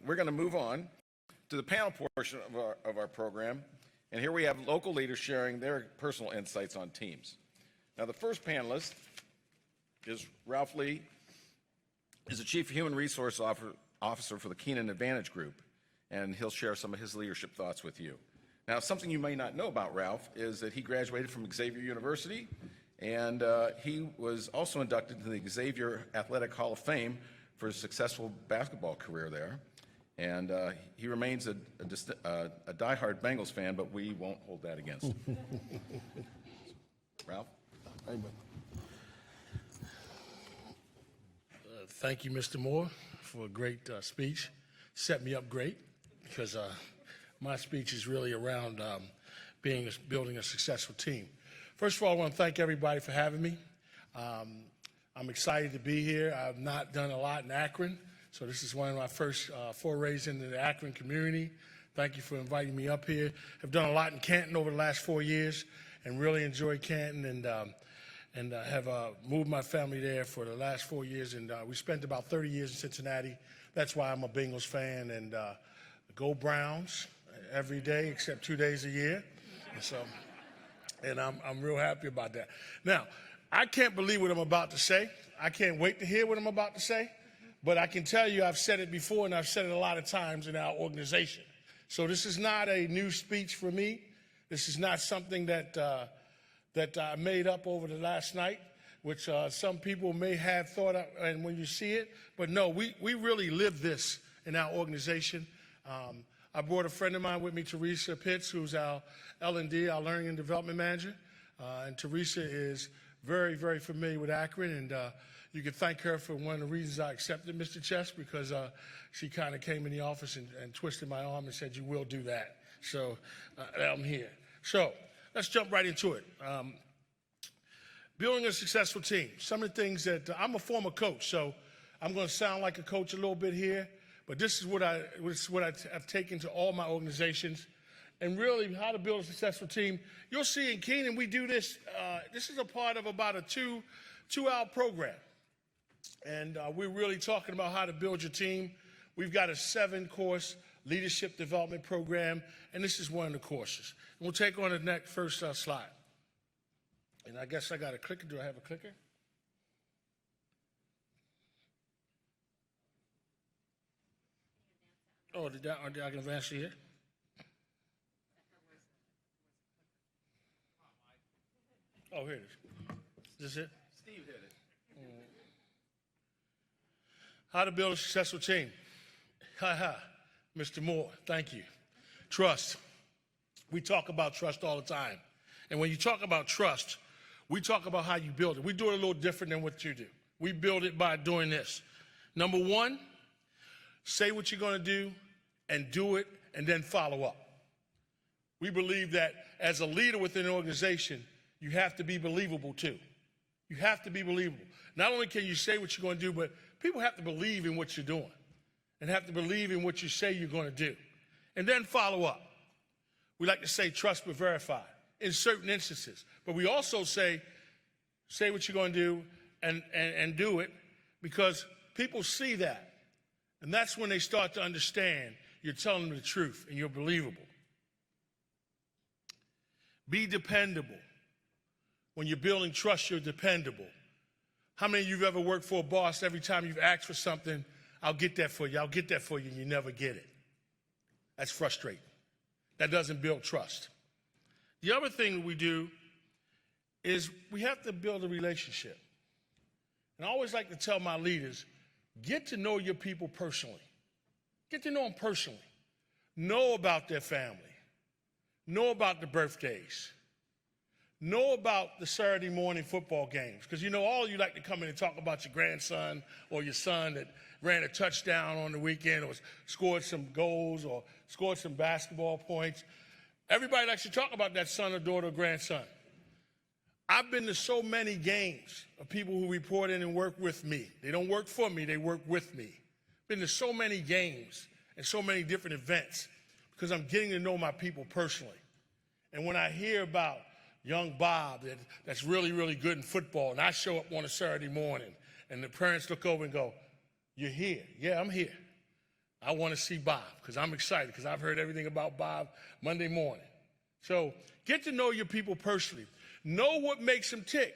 we're going to move on to the panel portion of our program. And here we have local leaders sharing their personal insights on teams. Now, the first panelist is Ralph Lee. He's the Chief Human Resource Officer for the Keenan Advantage Group, and he'll share some of his leadership thoughts with you. Now, something you may not know about Ralph is that he graduated from Xavier University, and he was also inducted into the Xavier Athletic Hall of Fame for his successful basketball career there. And he remains a diehard Bengals fan, but we won't hold that against him. Ralph? Thank you, Mr. Moore, for a great speech. Set me up great, because my speech is really around building a successful team. First of all, I want to thank everybody for having me. I'm excited to be here. I've not done a lot in Akron, so this is one of my first forays into the Akron community. Thank you for inviting me up here. I've done a lot in Canton over the last 4 years and really enjoyed Canton, and have moved my family there for the last 4 years, and we spent about 30 years in Cincinnati. That's why I'm a Bengals fan, and go Browns every day except 2 days a year. And I'm real happy about that. Now, I can't believe what I'm about to say. I can't wait to hear what I'm about to say. But I can tell you I've said it before, and I've said it a lot of times in our organization. So this is not a new speech for me. This is not something that I made up over the last night, which some people may have thought of, and when you see it. But no, we really live this in our organization. I brought a friend of mine with me, Teresa Pitts, who's our L&D, our Learning and Development Manager. And Teresa is very, very familiar with Akron, and you can thank her for one of the reasons I accepted Mr. Chess, because she kind of came in the office and twisted my arm and said, "You will do that." So I'm here. So let's jump right into it. Building a successful team. Some of the things that I'm a former coach, so I'm going to sound like a coach a little bit here, but this is what I've taken to all my organizations. And really, how to build a successful team. You'll see in Keenan, we do this. This is a part of about a two-hour program. And we're really talking about how to build your team. We've got a 7-course leadership development program, and this is one of the courses. And we'll take on the first slide. And I guess I got a clicker. Do I have a clicker? Oh, did I can advance it here? Oh, here it is. Is this it? Steve hit it. How to build a successful team. Mr. Moore, thank you. Trust. We talk about trust all the time. And when you talk about trust, we talk about how you build it. We do it a little different than what you do. We build it by doing this. Number one, say what you're going to do and do it, and then follow up. We believe that as a leader within an organization, you have to be believable too. You have to be believable. Not only can you say what you're going to do, but people have to believe in what you're doing and have to believe in what you say you're going to do. And then follow up. We like to say trust but verify in certain instances. But we also say what you're going to do and do it, because people see that. And that's when they start to understand you're telling them the truth and you're believable. Be dependable. When you're building trust, you're dependable. How many of you have ever worked for a boss, every time you've asked for something, "I'll get that for you, I'll get that for you," and you never get it? That's frustrating. That doesn't build trust. The other thing we do is we have to build a relationship. And I always like to tell my leaders, get to know your people personally. Get to know them personally. Know about their family. Know about the birthdays. Know about the Saturday morning football games. Because you know, all of you like to come in and talk about your grandson or your son that ran a touchdown on the weekend or scored some goals or scored some basketball points. Everybody likes to talk about that son or daughter or grandson. I've been to so many games of people who report in and work with me. They don't work for me, they work with me. Been to so many games and so many different events because I'm getting to know my people personally. And when I hear about young Bob that's really, really good in football, and I show up on a Saturday morning, and the parents look over and go, "You're here?" "Yeah, I'm here. I want to see Bob because I'm excited because I've heard everything about Bob Monday morning. So get to know your people personally. Know what makes them tick.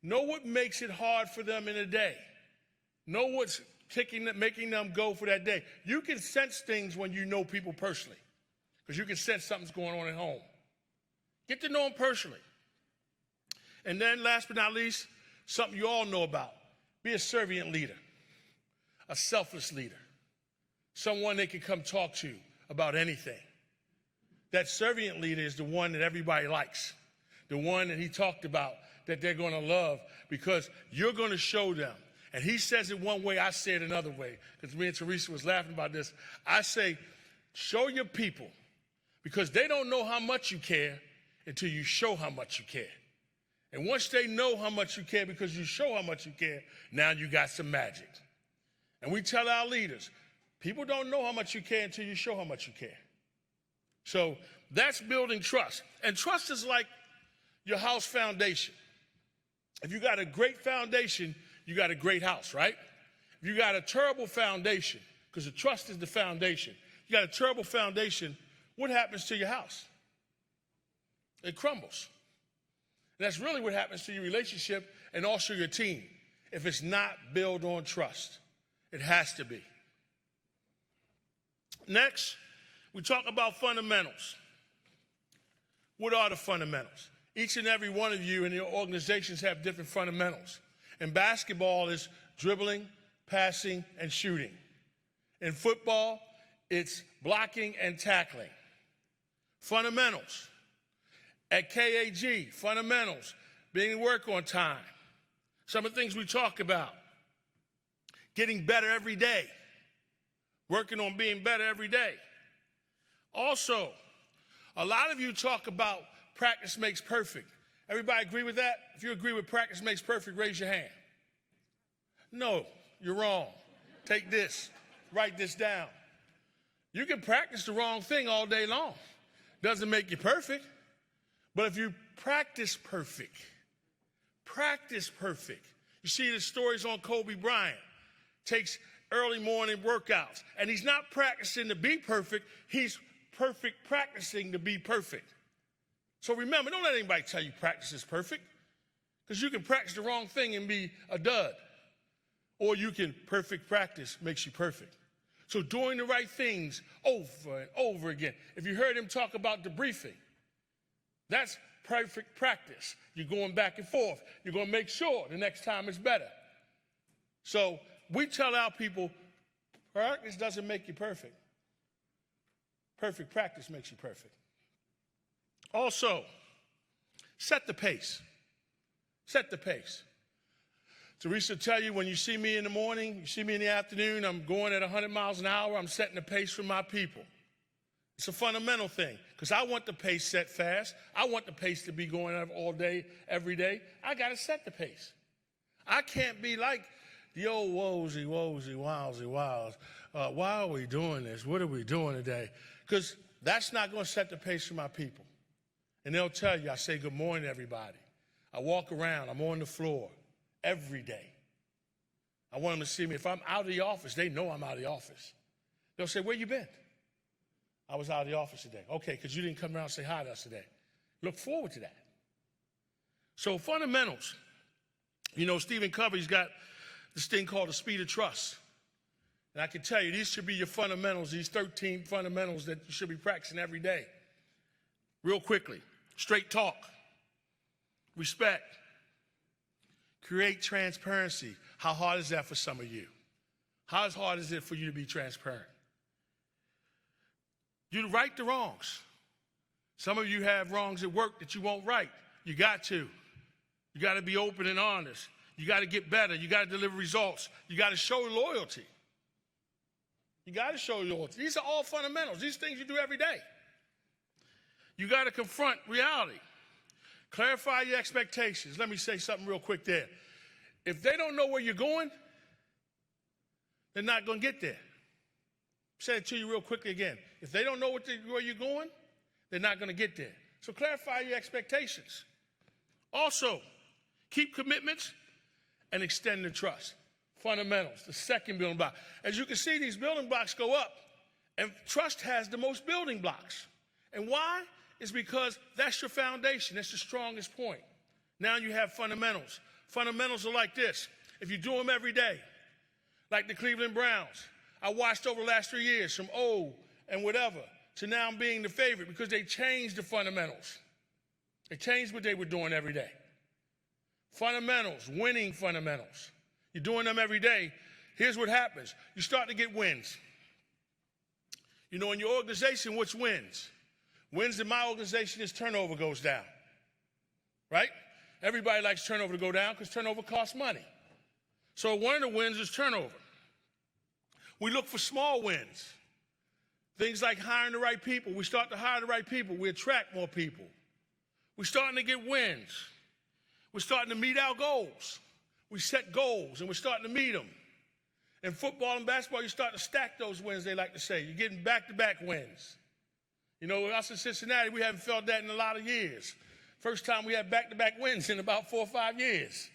Know what makes it hard for them in a day. Know what's making them go for that day. You can sense things when you know people personally because you can sense something's going on at home. Get to know them personally. And then last but not least, something you all know about. Be a servant leader, a selfless leader, someone they can come talk to about anything. That servant leader is the one that everybody likes, the one that he talked about that they're going to love because you're going to show them. And he says it one way, I say it another way, because me and Teresa was laughing about this. I say, show your people, because they don't know how much you care until you show how much you care. And once they know how much you care because you show how much you care, now you got some magic. And we tell our leaders, people don't know how much you care until you show how much you care. So that's building trust. And trust is like your house foundation. If you got a great foundation, you got a great house, right? If you got a terrible foundation, because the trust is the foundation, you got a terrible foundation, what happens to your house? It crumbles. And that's really what happens to your relationship and also your team if it's not built on trust. It has to be. Next, we talk about fundamentals. What are the fundamentals? Each and every one of you in your organizations have different fundamentals. In basketball, it's dribbling, passing, and shooting. In football, it's blocking and tackling. Fundamentals. At KAG, fundamentals, being work on time. Some of the things we talk about. Getting better every day. Working on being better every day. Also, a lot of you talk about practice makes perfect. Everybody agree with that? If you agree with practice makes perfect, raise your hand. No, you're wrong. Take this. Write this down. You can practice the wrong thing all day long. Doesn't make you perfect. But if you practice perfect. You see the stories on Kobe Bryant. Takes early morning workouts. And he's not practicing to be perfect. He's practicing to be perfect. So remember, don't let anybody tell you practice is perfect. Because you can practice the wrong thing and be a dud. Or you can perfect practice makes you perfect. So doing the right things over and over again. If you heard him talk about debriefing, that's perfect practice. You're going back and forth. You're going to make sure the next time it's better. So we tell our people, practice doesn't make you perfect. Perfect practice makes you perfect. Also, set the pace. Set the pace. Teresa will tell you when you see me in the morning, you see me in the afternoon, I'm going at 100 miles an hour, I'm setting the pace for my people. It's a fundamental thing because I want the pace set fast. I want the pace to be going up all day, every day. I got to set the pace. I can't be like the old wowsy, wowsy. Why are we doing this? What are we doing today? Because that's not going to set the pace for my people. And they'll tell you, I say good morning to everybody. I walk around, I'm on the floor every day. I want them to see me. If I'm out of the office, they know I'm out of the office. They'll say, where you been? I was out of the office today. Okay, because you didn't come around and say hi to us today. Look forward to that. So fundamentals. You know, Stephen Covey's got this thing called the speed of trust. And I can tell you, these should be your fundamentals, these 13 fundamentals that you should be practicing every day. Real quickly, straight talk, respect, create transparency. How hard is that for some of you? How hard is it for you to be transparent? You right the wrongs. Some of you have wrongs at work that you won't right. You got to. You got to be open and honest. You got to get better. You got to deliver results. You got to show loyalty. You got to show loyalty. These are all fundamentals. These things you do every day. You got to confront reality. Clarify your expectations. Let me say something real quick there. If they don't know where you're going, they're not going to get there. Say it to you real quickly again. If they don't know where you're going, they're not going to get there. So clarify your expectations. Also, keep commitments and extend the trust. Fundamentals, the second building block. As you can see, these building blocks go up, and trust has the most building blocks. And why? It's because that's your foundation. That's the strongest point. Now you have fundamentals. Fundamentals are like this. If you do them every day, like the Cleveland Browns, I watched over the last 3 years from old and whatever to now being the favorite because they changed the fundamentals. They changed what they were doing every day. Fundamentals, winning fundamentals. You're doing them every day. Here's what happens. You start to get wins. You know, in your organization, what's wins? Wins in my organization is turnover goes down, right? Everybody likes turnover to go down because turnover costs money. So one of the wins is turnover. We look for small wins. Things like hiring the right people. We start to hire the right people. We attract more people. We're starting to get wins. We're starting to meet our goals. We set goals, and we're starting to meet them. In football and basketball, you start to stack those wins, they like to say. You're getting back-to-back wins. You know, with us in Cincinnati, we haven't felt that in a lot of years. First time we had back-to-back wins in about 4 or 5 years.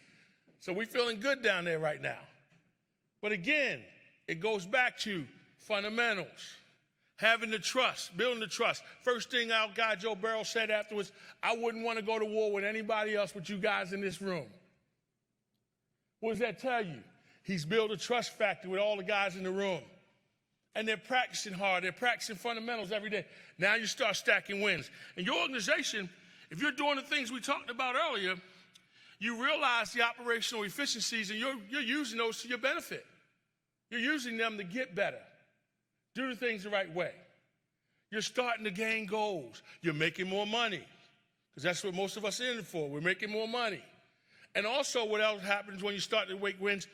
So we're feeling good down there right now. But again, it goes back to fundamentals, having the trust, building the trust. First thing our guy Joe Burrow said afterwards, I wouldn't want to go to war with anybody else but you guys in this room. What does that tell you? He's built a trust factor with all the guys in the room. And they're practicing hard. They're practicing fundamentals every day. Now you start stacking wins. In your organization, if you're doing the things we talked about earlier, you realize the operational efficiencies, and you're using those to your benefit. You're using them to get better. Do the things the right way. You're starting to gain goals. You're making more money, because that's what most of us are in it for. We're making more money. And also what else happens when you start to make wins,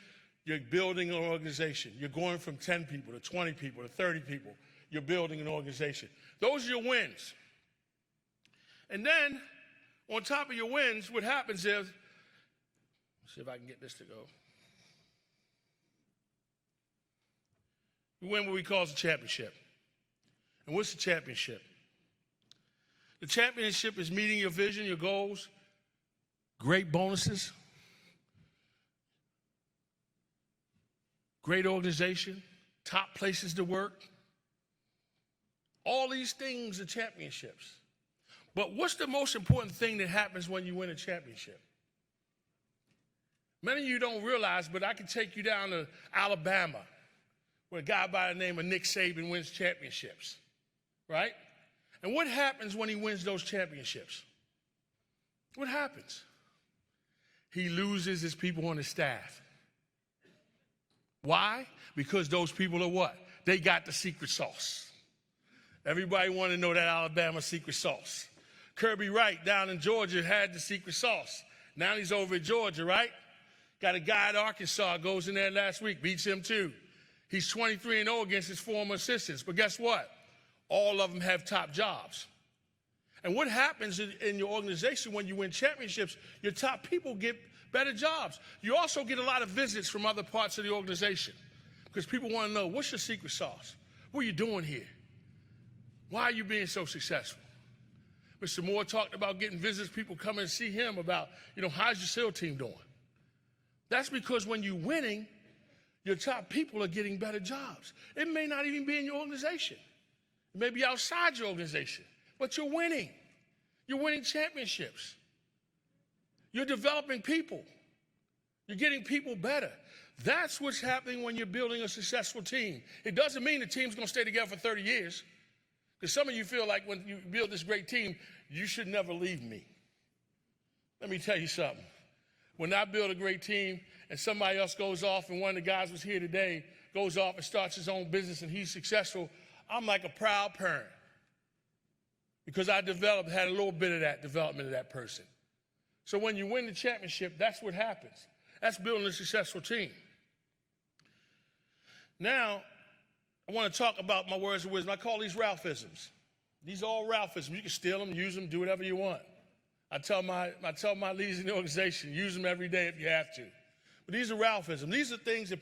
you're building an organization. You're going from 10 people to 20 people to 30 people. You're building an organization. Those are your wins. And then, on top of your wins, what happens is, let's see if I can get this to go. You win what we call the championship. And what's the championship? The championship is meeting your vision, your goals, great bonuses, great organization, top places to work. All these things are championships. But what's the most important thing that happens when you win a championship? Many of you don't realize, but I can take you down to Alabama, where a guy by the name of Nick Saban wins championships, right? And what happens when he wins those championships? What happens? He loses his people on his staff. Why? Because those people are what? They got the secret sauce. Everybody wanted to know that Alabama secret sauce. Kirby Wright down in Georgia had the secret sauce. Now he's over at Georgia, right? Got a guy at Arkansas, goes in there last week, beats him too. He's 23-0 against his former assistants. But guess what? All of them have top jobs. And what happens in your organization when you win championships, your top people get better jobs. You also get a lot of visits from other parts of the organization because people want to know, what's your secret sauce? What are you doing here? Why are you being so successful? Mr. Moore talked about getting visits, people coming and see him about, how's your SEAL team doing? That's because when you're winning, your top people are getting better jobs. It may not even be in your organization. It may be outside your organization, but you're winning. You're winning championships. You're developing people. You're getting people better. That's what's happening when you're building a successful team. It doesn't mean the team's going to stay together for 30 years. Because some of you feel like when you build this great team, you should never leave me. Let me tell you something. When I build a great team and somebody else goes off, and one of the guys was here today, goes off and starts his own business and he's successful, I'm like a proud parent. Because I had a little bit of that development of that person. So when you win the championship, that's what happens. That's building a successful team. Now, I want to talk about my words of wisdom. I call these Ralphisms. These are all Ralphisms. You can steal them, use them, do whatever you want. I tell my leaders in the organization, use them every day if you have to. But these are Ralphisms. These are things that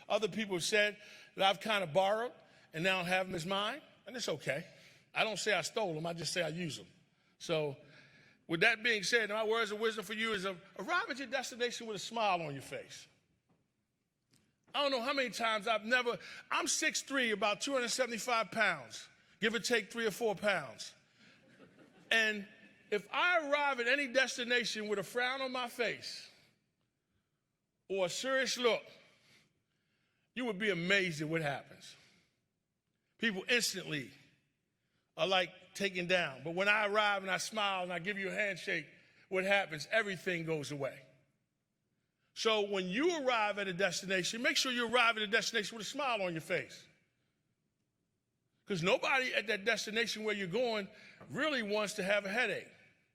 other people have said that I've kind of borrowed and now have them as mine, and it's okay. I don't say I stole them. I just say I use them. So with that being said, my words of wisdom for you is arrive at your destination with a smile on your face. I don't know how many times I'm 6'3", about 275 pounds, give or take 3 or 4 pounds. And if I arrive at any destination with a frown on my face or a serious look, you would be amazed at what happens. People instantly are like taken down. But when I arrive and I smile and I give you a handshake, what happens? Everything goes away. So when you arrive at a destination, make sure you arrive at a destination with a smile on your face. Because nobody at that destination where you're going really wants to have a headache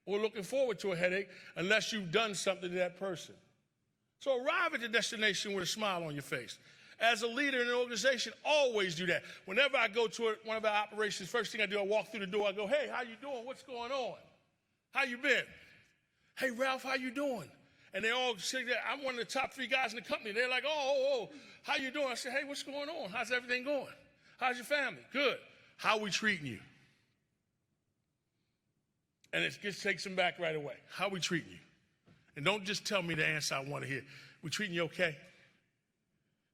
or looking forward to a headache unless you've done something to that person. So arrive at the destination with a smile on your face. As a leader in an organization, always do that. Whenever I go to one of our operations, first thing I do, I walk through the door, I go, hey, how you doing? What's going on? How you been? Hey, Ralph, how you doing? And they all say that I'm one of the top 3 guys in the company. They're like, oh, how you doing? I say, hey, what's going on? How's everything going? How's your family? Good. How we treating you? And it just takes them back right away. How we treating you? And don't just tell me the answer I want to hear. We treating you okay?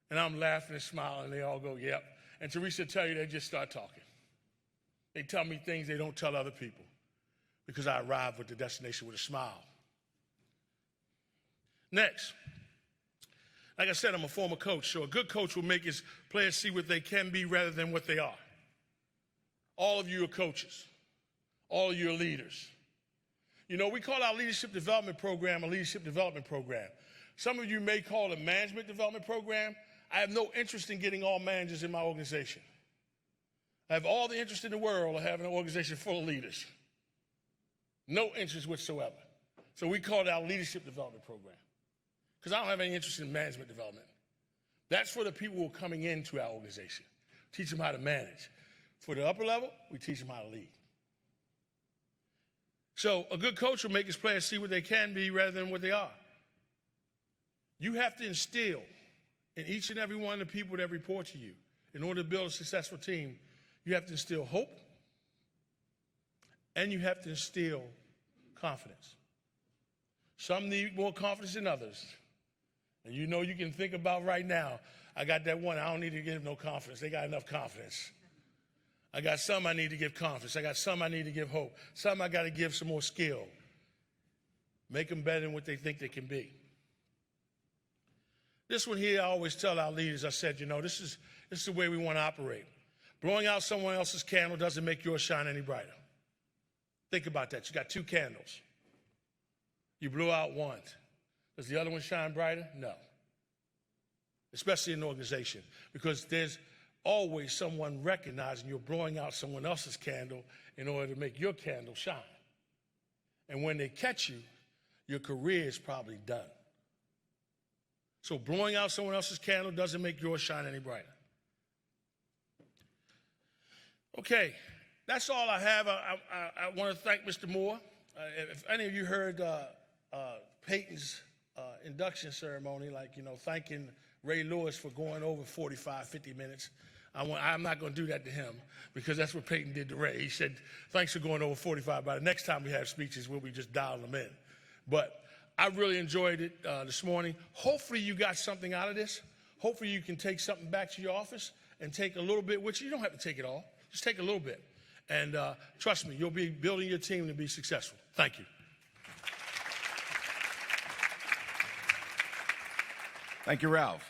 And I'm laughing and smiling, and they all go, yep. And Teresa tell you, they just start talking. They tell me things they don't tell other people because I arrived at the destination with a smile. Next, like I said, I'm a former coach, so a good coach will make his players see what they can be rather than what they are. All of you are coaches. All of you are leaders. You know, we call our leadership development program a leadership development program. Some of you may call it a management development program. I have no interest in getting all managers in my organization. I have all the interest in the world of having an organization full of leaders. No interest whatsoever. So we call it our leadership development program. Because I don't have any interest in management development. That's for the people who are coming into our organization. Teach them how to manage. For the upper level, we teach them how to lead. So a good coach will make his players see what they can be rather than what they are. You have to instill in each and every one of the people that report to you, in order to build a successful team, you have to instill hope and you have to instill confidence. Some need more confidence than others. And you know you can think about right now, I got that one, I don't need to give no confidence. They got enough confidence. I got some I need to give confidence. I got some I need to give hope. Some I got to give some more skill. Make them better than what they think they can be. This one here, I always tell our leaders, I said, you know, this is the way we want to operate. Blowing out someone else's candle doesn't make yours shine any brighter. Think about that. You got 2 candles. You blew out one. Does the other one shine brighter? No. Especially in an organization, because there's always someone recognizing you're blowing out someone else's candle in order to make your candle shine. And when they catch you, your career is probably done. So blowing out someone else's candle doesn't make yours shine any brighter. Okay, that's all I have. I want to thank Mr. Moore. If any of you heard Peyton's induction ceremony, like, you know, thanking Ray Lewis for going over 45, 50 minutes, I'm not going to do that to him because that's what Peyton did to Ray. He said, thanks for going over 45. By the next time we have speeches, we'll be just dialing them in. But I really enjoyed it this morning. Hopefully you got something out of this. Hopefully you can take something back to your office and take a little bit with you. You don't have to take it all. Just take a little bit. And trust me, you'll be building your team to be successful. Thank you. Thank you, Ralph.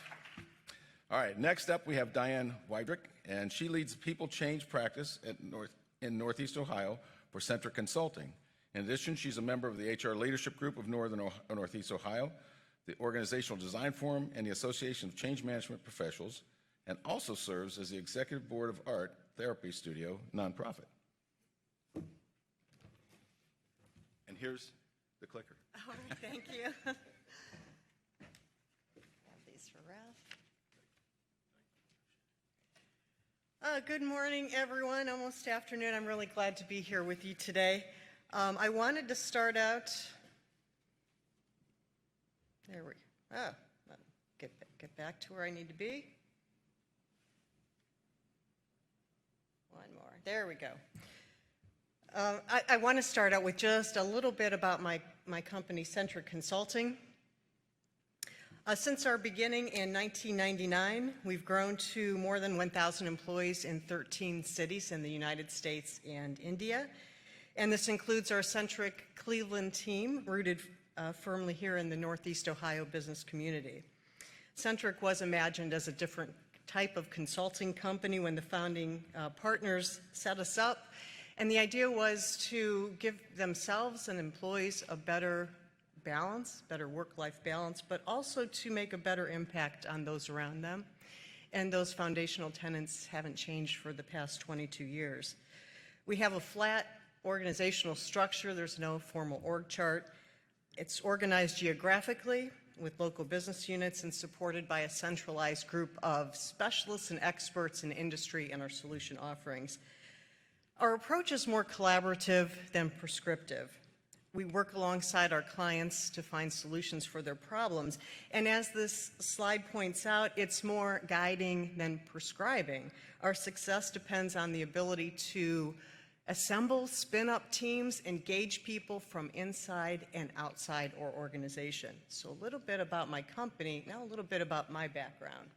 All right, next up we have Diane Weidrich, and she leads people change practice in Northeast Ohio for Centric Consulting. In addition, she's a member of the HR Leadership Group of Northeast Ohio, the Organizational Design Forum, and the Association of Change Management Professionals, and also serves as the Executive Board of Art Therapy Studio nonprofit. And here's the clicker. All right, thank you. Have these for Ralph. Good morning, everyone. Almost afternoon. I'm really glad to be here with you today. I wanted to start out. There we go. Oh, get back to where I need to be. One more. There we go. I want to start out with just a little bit about my company, Centric Consulting. Since our beginning in 1999, we've grown to more than 1,000 employees in 13 cities in the United States and India. And this includes our centric Cleveland team, rooted firmly here in the Northeast Ohio business community. Centric was imagined as a different type of consulting company when the founding partners set us up. And the idea was to give themselves and employees a better balance, better work-life balance, but also to make a better impact on those around them. And those foundational tenets haven't changed for the past 22 years. We have a flat organizational structure. There's no formal org chart. It's organized geographically with local business units and supported by a centralized group of specialists and experts in industry and our solution offerings. Our approach is more collaborative than prescriptive. We work alongside our clients to find solutions for their problems. And as this slide points out, it's more guiding than prescribing. Our success depends on the ability to assemble, spin up teams, engage people from inside and outside our organization. So a little bit about my company, now a little bit about my background.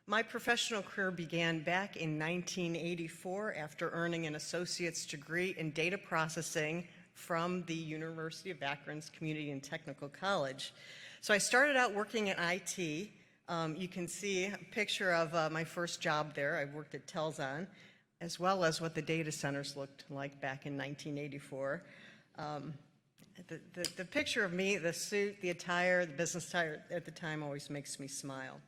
My professional career began back in 1984 after earning an associate's degree in data processing from the University of Akron's Community and Technical College. So I started out working in IT. You can see a picture of my first job there. I worked at Telzon, as well as what the data centers looked like back in 1984. The picture of me, the suit, the attire, the business attire at the time always makes me smile.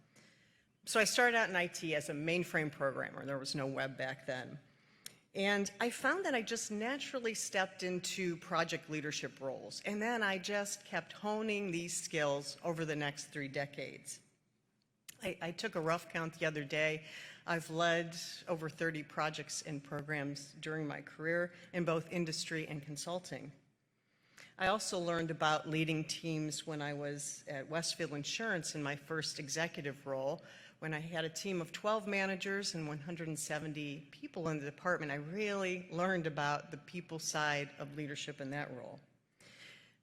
So I started out in IT as a mainframe programmer. There was no web back then. And I found that I just naturally stepped into project leadership roles. And then I just kept honing these skills over the next 3 decades. I took a rough count the other day. I've led over 30 projects and programs during my career in both industry and consulting. I also learned about leading teams when I was at Westfield Insurance in my first executive role. When I had a team of 12 managers and 170 people in the department, I really learned about the people side of leadership in that role.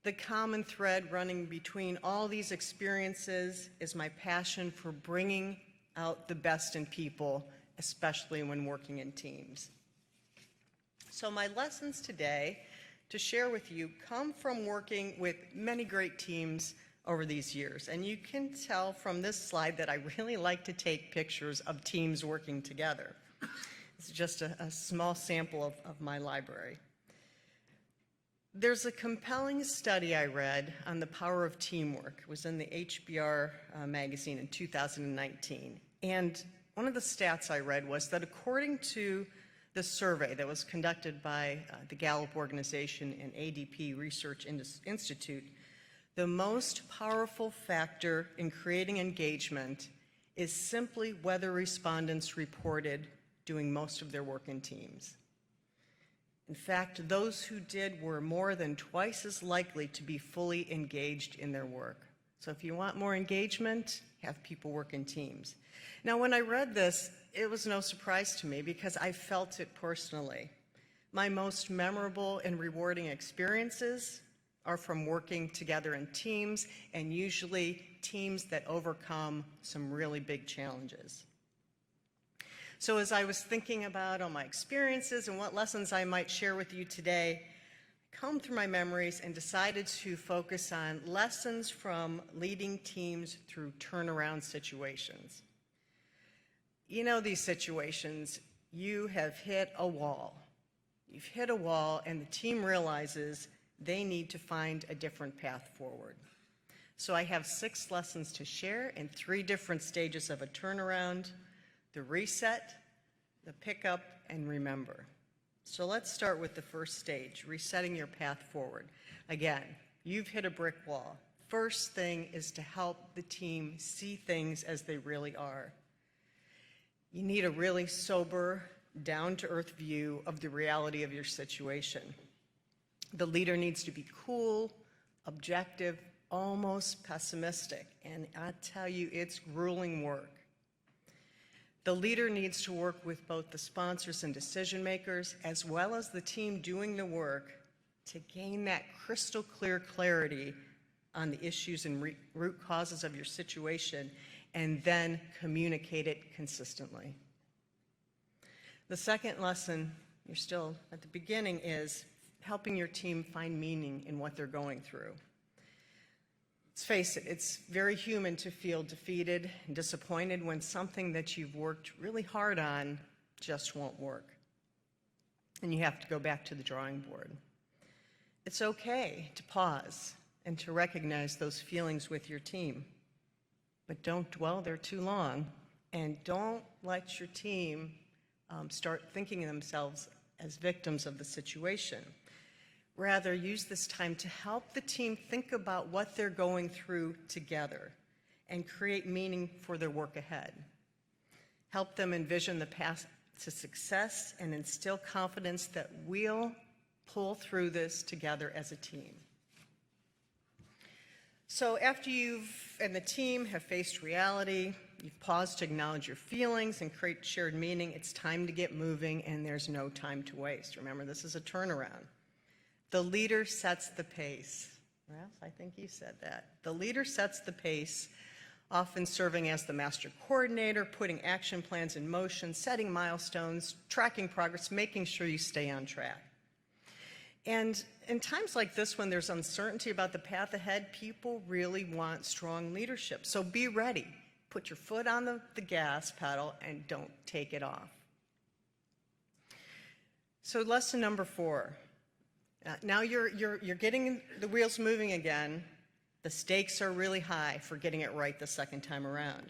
The common thread running between all these experiences is my passion for bringing out the best in people, especially when working in teams. So my lessons today to share with you come from working with many great teams over these years. And you can tell from this slide that I really like to take pictures of teams working together. It's just a small sample of my library. There's a compelling study I read on the power of teamwork. It was in the HBR magazine in 2019. And one of the stats I read was that according to the survey that was conducted by the Gallup organization and ADP Research Institute, the most powerful factor in creating engagement is simply whether respondents reported doing most of their work in teams. In fact, those who did were more than twice as likely to be fully engaged in their work. So if you want more engagement, have people work in teams. Now, when I read this, it was no surprise to me because I felt it personally. My most memorable and rewarding experiences are from working together in teams, and usually teams that overcome some really big challenges. So as I was thinking about all my experiences and what lessons I might share with you today, I combed through my memories and decided to focus on lessons from leading teams through turnaround situations. You know these situations, you have hit a wall. You've hit a wall and the team realizes they need to find a different path forward. So I have 6 lessons to share in 3 different stages of a turnaround: the reset, the pickup, and remember. So let's start with the first stage, resetting your path forward. Again, you've hit a brick wall. First thing is to help the team see things as they really are. You need a really sober, down-to-earth view of the reality of your situation. The leader needs to be cool, objective, almost pessimistic, and I tell you, it's grueling work. The leader needs to work with both the sponsors and decision makers, as well as the team doing the work, to gain that crystal clear clarity on the issues and root causes of your situation, and then communicate it consistently. The second lesson, you're still at the beginning, is helping your team find meaning in what they're going through. Let's face it, it's very human to feel defeated and disappointed when something that you've worked really hard on just won't work. And you have to go back to the drawing board. It's okay to pause and to recognize those feelings with your team. But don't dwell there too long, and don't let your team start thinking of themselves as victims of the situation. Rather, use this time to help the team think about what they're going through together and create meaning for their work ahead. Help them envision the path to success and instill confidence that we'll pull through this together as a team. So after you've and the team have faced reality, you've paused to acknowledge your feelings and create shared meaning, it's time to get moving, and there's no time to waste. Remember, this is a turnaround. The leader sets the pace. Well, I think you said that. The leader sets the pace, often serving as the master coordinator, putting action plans in motion, setting milestones, tracking progress, making sure you stay on track. And in times like this, when there's uncertainty about the path ahead, people really want strong leadership. So be ready. Put your foot on the gas pedal and don't take it off. So lesson number 4. Now you're getting the wheels moving again. The stakes are really high for getting it right the second time around.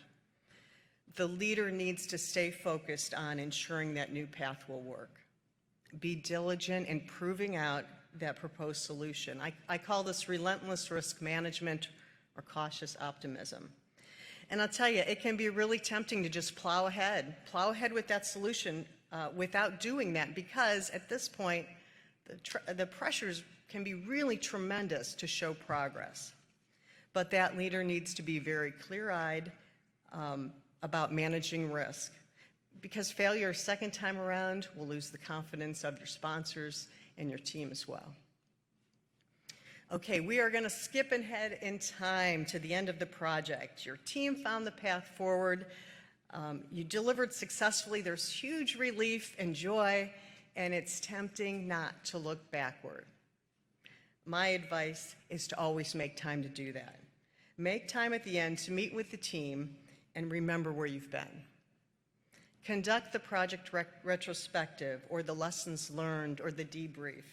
The leader needs to stay focused on ensuring that new path will work. Be diligent in proving out that proposed solution. I call this relentless risk management or cautious optimism. And I'll tell you, it can be really tempting to just plow ahead with that solution without doing that, because at this point, the pressures can be really tremendous to show progress. But that leader needs to be very clear-eyed about managing risk, because failure a second time around will lose the confidence of your sponsors and your team as well. Okay, we are going to skip ahead in time to the end of the project. Your team found the path forward. You delivered successfully. There's huge relief and joy, and it's tempting not to look backward. My advice is to always make time to do that. Make time at the end to meet with the team and remember where you've been. Conduct the project retrospective or the lessons learned or the debrief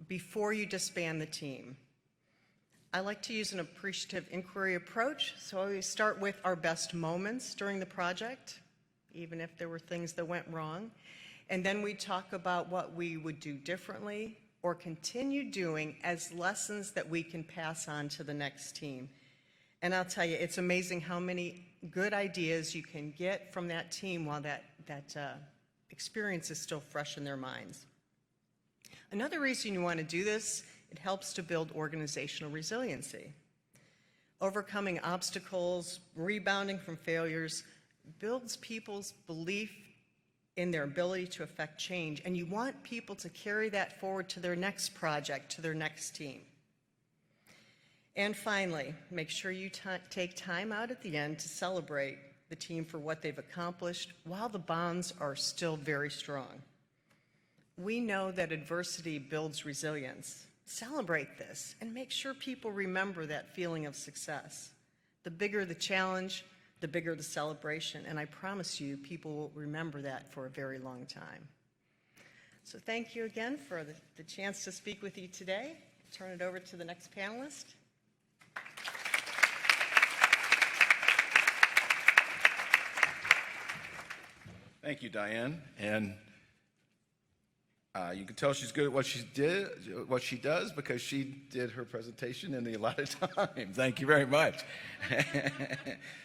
before you disband the team. I like to use an appreciative inquiry approach, so I always start with our best moments during the project, even if there were things that went wrong. And then we talk about what we would do differently or continue doing as lessons that we can pass on to the next team. And I'll tell you, it's amazing how many good ideas you can get from that team while that experience is still fresh in their minds. Another reason you want to do this, it helps to build organizational resiliency. Overcoming obstacles, rebounding from failures, builds people's belief in their ability to affect change, and you want people to carry that forward to their next project, to their next team. And finally, make sure you take time out at the end to celebrate the team for what they've accomplished while the bonds are still very strong. We know that adversity builds resilience. Celebrate this and make sure people remember that feeling of success. The bigger the challenge, the bigger the celebration, and I promise you, people will remember that for a very long time. So thank you again for the chance to speak with you today. I'll turn it over to the next panelist. Thank you, Diane. And you can tell she's good at what she does because she did her presentation in the allotted time. Thank you very much.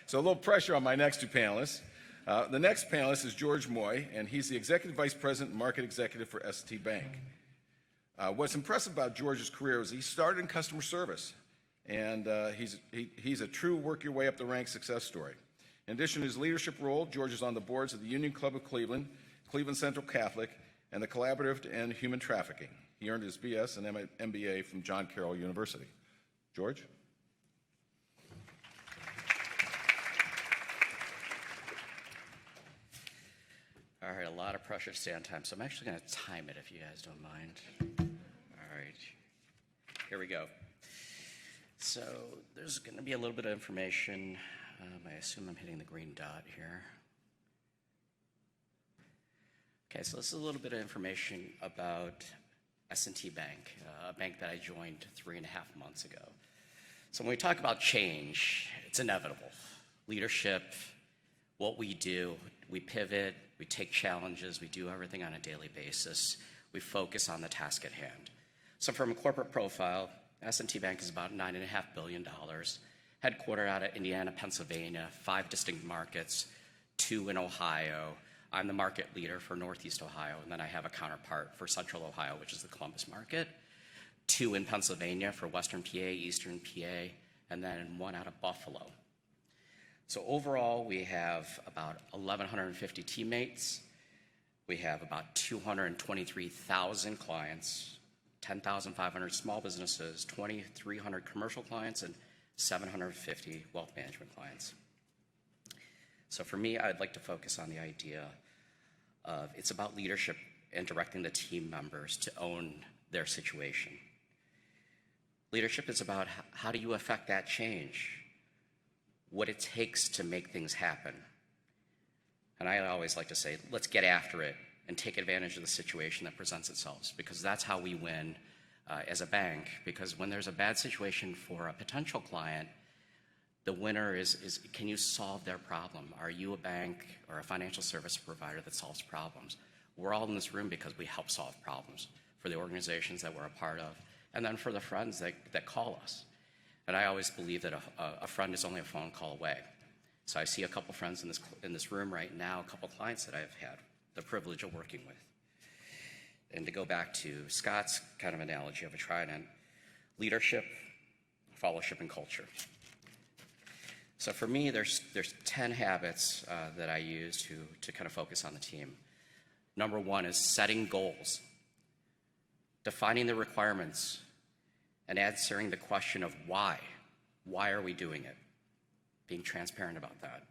So a little pressure on my next two panelists. The next panelist is George Moy, and he's the Executive Vice President and Market Executive for ST Bank. What's impressive about George's career is he started in customer service, and he's a true work-your-way-up-the-ranks success story. In addition to his leadership role, George is on the boards of the Union Club of Cleveland, Cleveland Central Catholic, and the Collaborative to End Human Trafficking. He earned his BS and MBA from John Carroll University. George? All right, a lot of pressure to stay on time, so I'm actually going to time it if you guys don't mind. All right, here we go. So there's going to be a little bit of information. I assume I'm hitting the green dot here. Okay, so this is a little bit of information about S&T Bank, a bank that I joined 3.5 months ago. So when we talk about change, it's inevitable. Leadership, what we do, we pivot, we take challenges, we do everything on a daily basis. We focus on the task at hand. So from a corporate profile, S&T Bank is about $9.5 billion, headquartered out of Indiana, Pennsylvania, 5 distinct markets, 2 in Ohio. I'm the market leader for Northeast Ohio, and then I have a counterpart for Central Ohio, which is the Columbus market, 2 in Pennsylvania for Western PA, Eastern PA, and then 1 out of Buffalo. So overall, we have about 1,150 teammates. We have about 223,000 clients, 10,500 small businesses, 2,300 commercial clients, and 750 wealth management clients. So for me, I'd like to focus on the idea of it's about leadership and directing the team members to own their situation. Leadership is about how do you affect that change, what it takes to make things happen. And I always like to say, let's get after it and take advantage of the situation that presents itself, because that's how we win as a bank. Because when there's a bad situation for a potential client, the winner is can you solve their problem? Are you a bank or a financial service provider that solves problems? We're all in this room because we help solve problems for the organizations that we're a part of, and then for the friends that call us. And I always believe that a friend is only a phone call away. So I see a couple friends in this room right now, a couple clients that I've had the privilege of working with. And to go back to Scott's kind of analogy of a trident, leadership, fellowship, and culture. So for me, there's 10 habits that I use to kind of focus on the team. Number 1 is setting goals, defining the requirements, and answering the question of why. Why are we doing it? Being transparent about that.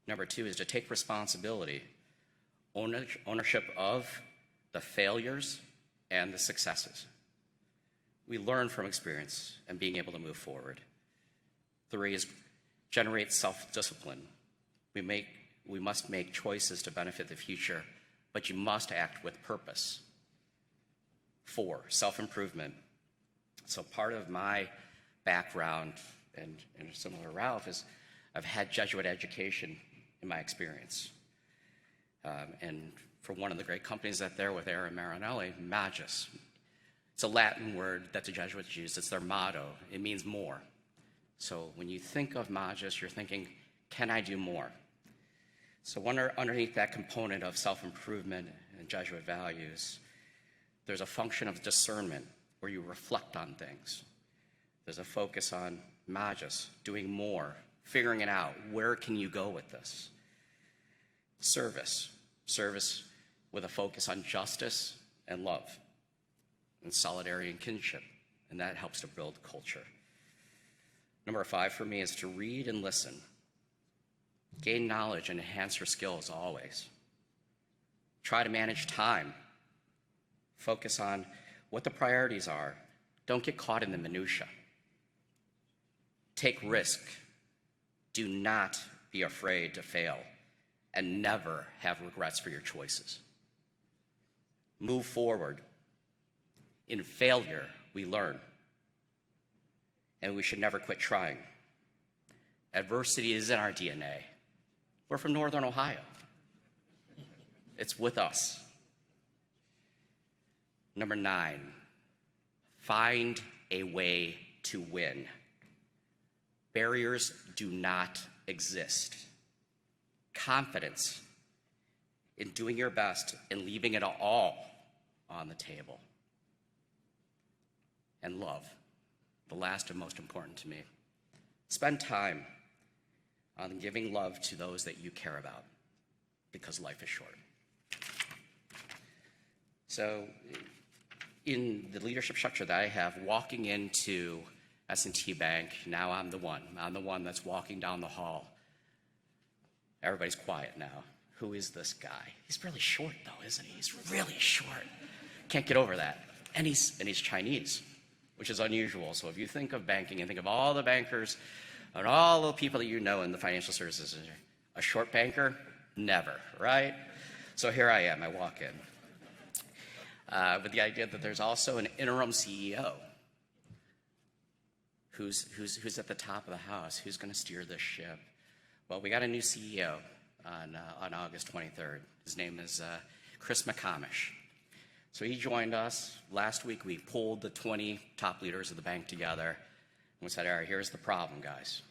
Number 2 is to take responsibility, ownership of the failures and the successes. We learn from experience and being able to move forward. 3 is generate self-discipline. We must make choices to benefit the future, but you must act with purpose. 4, self-improvement. So part of my background, and similar to Ralph, is I've had Jesuit education in my experience. And for one of the great companies that they're with, Aaron Marinelli, Magis. It's a Latin word that the Jesuits use. It's their motto. It means more. So when you think of Magis, you're thinking, can I do more? So underneath that component of self-improvement and Jesuit values, there's a function of discernment where you reflect on things. There's a focus on Magis, doing more, figuring it out. Where can you go with this? Service with a focus on justice and love, and solidarity and kinship, and that helps to build culture. Number 5 for me is to read and listen. Gain knowledge and enhance your skills always. Try to manage time. Focus on what the priorities are. Don't get caught in the minutia. Take risk. Do not be afraid to fail, and never have regrets for your choices. Move forward. In failure, we learn, and we should never quit trying. Adversity is in our DNA. We're from Northern Ohio. It's with us. Number 9, find a way to win. Barriers do not exist. Confidence in doing your best and leaving it all on the table. And love, the last and most important to me. Spend time on giving love to those that you care about, because life is short. So in the leadership structure that I have, walking into S&T Bank, now I'm the one that's walking down the hall. Everybody's quiet now. who is this guy? He's really short though, isn't he? He's really short. Can't get over that. And he's Chinese, which is unusual. So if you think of banking and think of all the bankers and all the people that you know in the financial services, a short banker, never, right? So here I am, I walk in. With the idea that there's also an interim CEO who's at the top of the house, who's going to steer this ship. Well, we got a new CEO on August 23rd. His name is Chris McComish. So he joined us. Last week, we pulled the 20 top leaders of the bank together, and we said, all right, here's the problem, guys.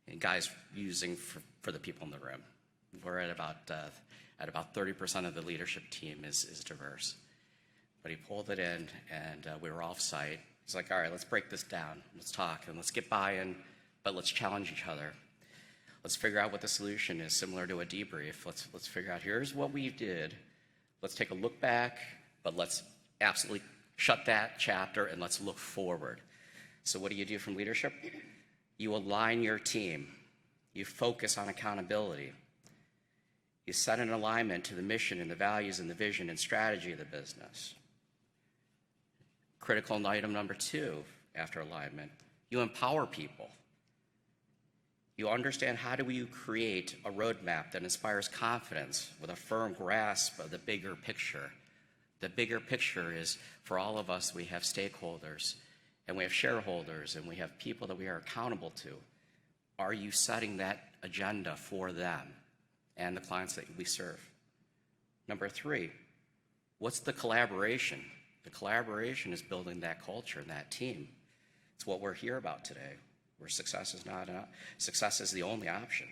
And guys using for the people in the room. We're at about 30% of the leadership team is diverse. But he pulled it in, and we were off-site. He's like, all right, let's break this down. Let's talk, and let's get buy-in, but let's challenge each other. Let's figure out what the solution is, similar to a debrief. Let's figure out, here's what we did. Let's take a look back, but let's absolutely shut that chapter, and let's look forward. So what do you do from leadership? You align your team. You focus on accountability. You set an alignment to the mission and the values and the vision and strategy of the business. Critical item number 2 after alignment, you empower people. You understand how do you create a roadmap that inspires confidence with a firm grasp of the bigger picture. The bigger picture is, for all of us, we have stakeholders, and we have shareholders, and we have people that we are accountable to. Are you setting that agenda for them and the clients that we serve? Number 3, what's the collaboration? The collaboration is building that culture and that team. It's what we're here about today, where success is the only option.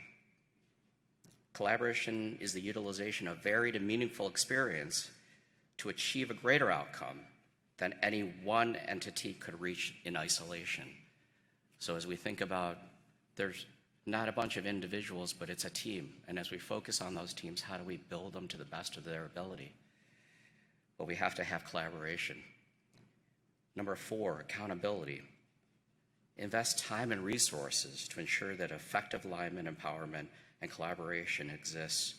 Collaboration is the utilization of varied and meaningful experience to achieve a greater outcome than any one entity could reach in isolation. So as we think about, there's not a bunch of individuals, but it's a team. And as we focus on those teams, how do we build them to the best of their ability? But we have to have collaboration. Number 4, accountability. Invest time and resources to ensure that effective alignment, empowerment, and collaboration exists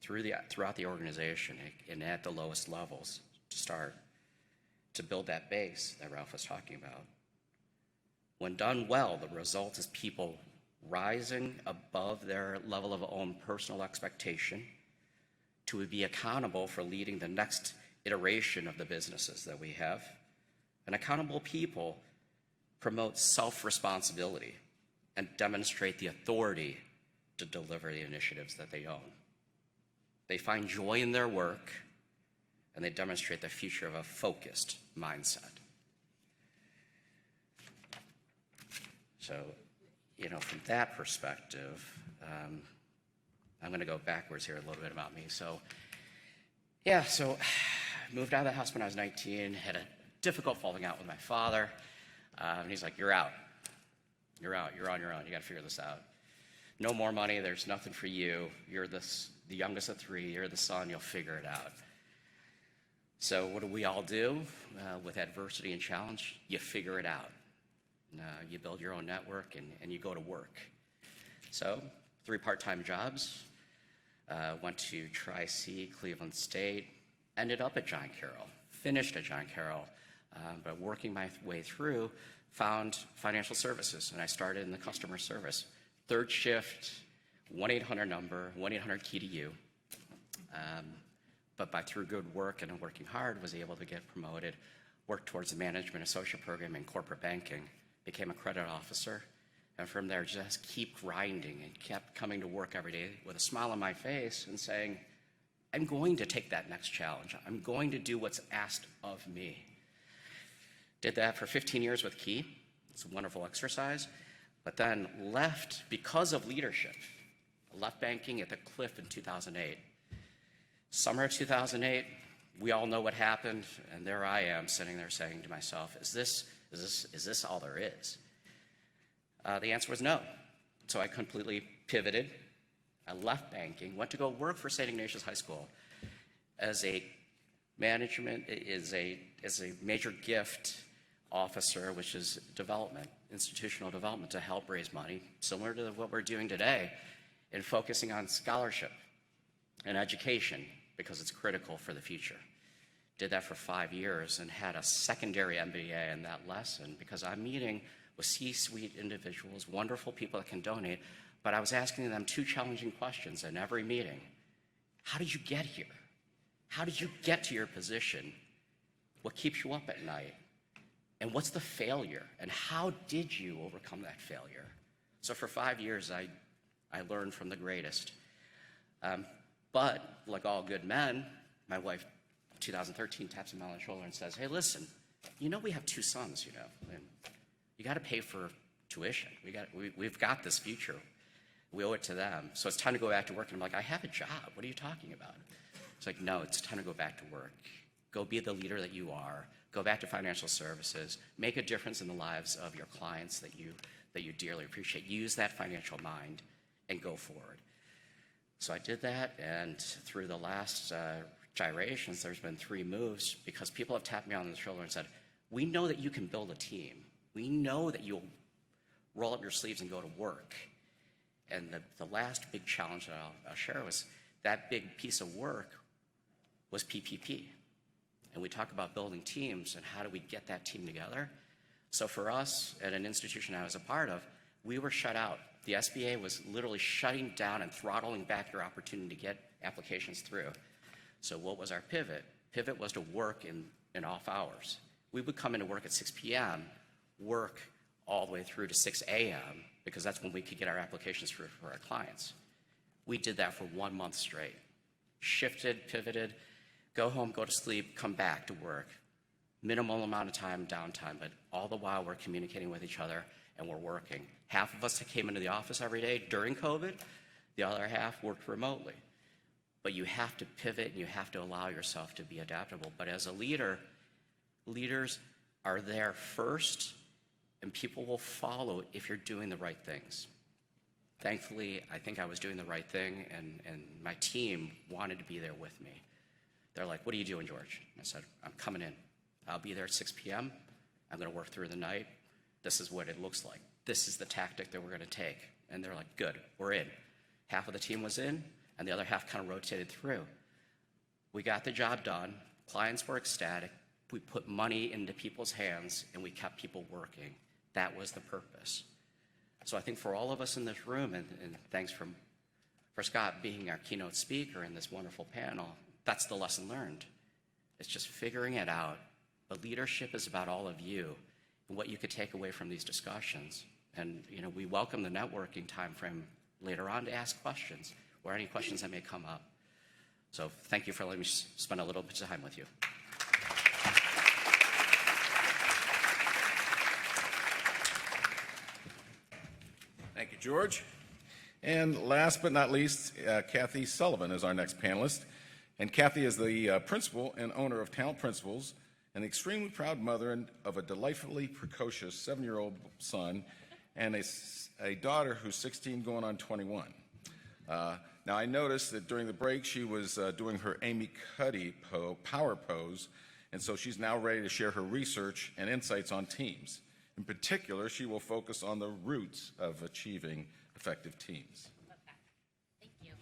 throughout the organization and at the lowest levels to start, to build that base that Ralph was talking about. When done well, the result is people rising above their level of own personal expectation to be accountable for leading the next iteration of the businesses that we have. And accountable people promote self-responsibility and demonstrate the authority to deliver the initiatives that they own. They find joy in their work, and they demonstrate the future of a focused mindset. So, from that perspective, I'm going to go backwards here a little bit about me. So moved out of the house when I was 19, had a difficult falling out with my father. And he's like, you're out. You're out. You're on your own. You got to figure this out. No more money. There's nothing for you. You're the youngest of 3. You're the son. You'll figure it out. So what do we all do with adversity and challenge? You figure it out. You build your own network, and you go to work. So 3 part-time jobs. Went to Tri-C, Cleveland State. Ended up at John Carroll. Finished at John Carroll. But working my way through, found financial services, and I started in the customer service. 3rd shift, 1-800 number, 1-800 key to you. But through good work and working hard, was able to get promoted, worked towards the management associate program in corporate banking, became a credit officer, and from there just keep grinding and kept coming to work every day with a smile on my face and saying, I'm going to take that next challenge. I'm going to do what's asked of me. Did that for 15 years with Key. It's a wonderful exercise. But then left because of leadership. I left banking at the cliff in 2008. Summer of 2008, we all know what happened, and there I am sitting there saying to myself, is this all there is? The answer was no. So I completely pivoted. I left banking, went to go work for St. Ignatius High School as a major gift officer, which is development, institutional development, to help raise money, similar to what we're doing today. in focusing on scholarship and education because it's critical for the future. Did that for 5 years and had a secondary MBA in that lesson because I'm meeting with C-suite individuals, wonderful people that can donate, but I was asking them 2 challenging questions in every meeting. How did you get here? How did you get to your position? What keeps you up at night? And what's the failure? And how did you overcome that failure? So for 5 years, I learned from the greatest. But like all good men, my wife, 2013, taps me on the shoulder and says, hey, listen, you know we have 2 sons, you know, and you got to pay for tuition. We've got this future. We owe it to them. So it's time to go back to work. And I'm like, I have a job. What are you talking about? It's like, no, it's time to go back to work. Go be the leader that you are. Go back to financial services. Make a difference in the lives of your clients that you dearly appreciate. Use that financial mind and go forward. So I did that, and through the last gyrations, there's been 3 moves because people have tapped me on the shoulder and said, we know that you can build a team. We know that you'll roll up your sleeves and go to work. And the last big challenge that I'll share was that big piece of work was PPP. And we talk about building teams and how do we get that team together. So for us at an institution I was a part of, we were shut out. The SBA was literally shutting down and throttling back your opportunity to get applications through. So what was our pivot? Pivot was to work in off hours. We would come into work at 6 p.m., work all the way through to 6 a.m., because that's when we could get our applications through for our clients. We did that for 1 month straight. Shifted, pivoted, go home, go to sleep, come back to work. Minimal amount of time, downtime, but all the while we're communicating with each other and we're working. Half of us came into the office every day during COVID. The other half worked remotely. But you have to pivot and you have to allow yourself to be adaptable. But as a leader, leaders are there first and people will follow if you're doing the right things. Thankfully, I think I was doing the right thing and my team wanted to be there with me. They're like, what are you doing, George? I said, I'm coming in. I'll be there at 6 p.m. I'm gonna work through the night. This is what it looks like. This is the tactic that we're gonna take. And they're like, good, we're in. Half of the team was in and the other half kind of rotated through. We got the job done. Clients were ecstatic. We put money into people's hands and we kept people working. That was the purpose. So I think for all of us in this room, and thanks for Scott being our keynote speaker in this wonderful panel, that's the lesson learned. It's just figuring it out. But leadership is about all of you and what you could take away from these discussions. And you know, we welcome the networking time frame later on to ask questions or any questions that may come up. So thank you for letting me spend a little bit of time with you. Thank you, George. And last but not least, Kathy Sullivan is our next panelist. And Kathy is the principal and owner of Talent Principles, an extremely proud mother of a delightfully precocious 7-year-old son and a daughter who's 16 going on 21. Now, I noticed that during the break she was doing her Amy Cuddy power pose, and so she's now ready to share her research and insights on teams. In particular, she will focus on the roots of achieving effective teams. Okay, thank you.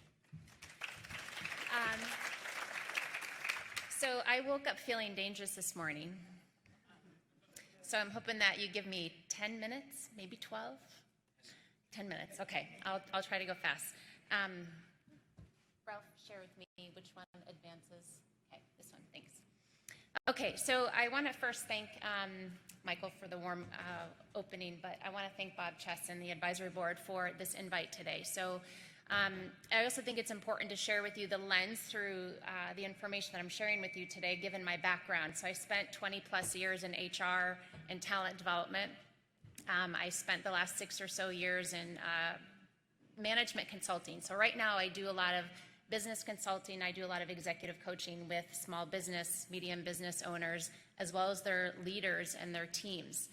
So I woke up feeling dangerous this morning. So I'm hoping that you give me 10 minutes, maybe 12? 10 minutes, okay, I'll try to go fast. Ralph, share with me which one advances. Okay, this one, thanks. Okay, so I want to first thank Michael for the warm opening, but I want to thank Bob Chess and the advisory board for this invite today. So I also think it's important to share with you the lens through the information that I'm sharing with you today, given my background. So I spent 20 plus years in HR and talent development. I spent the last 6 or so years in management consulting. So right now I do a lot of business consulting. I do a lot of executive coaching with small business, medium business owners, as well as their leaders and their teams.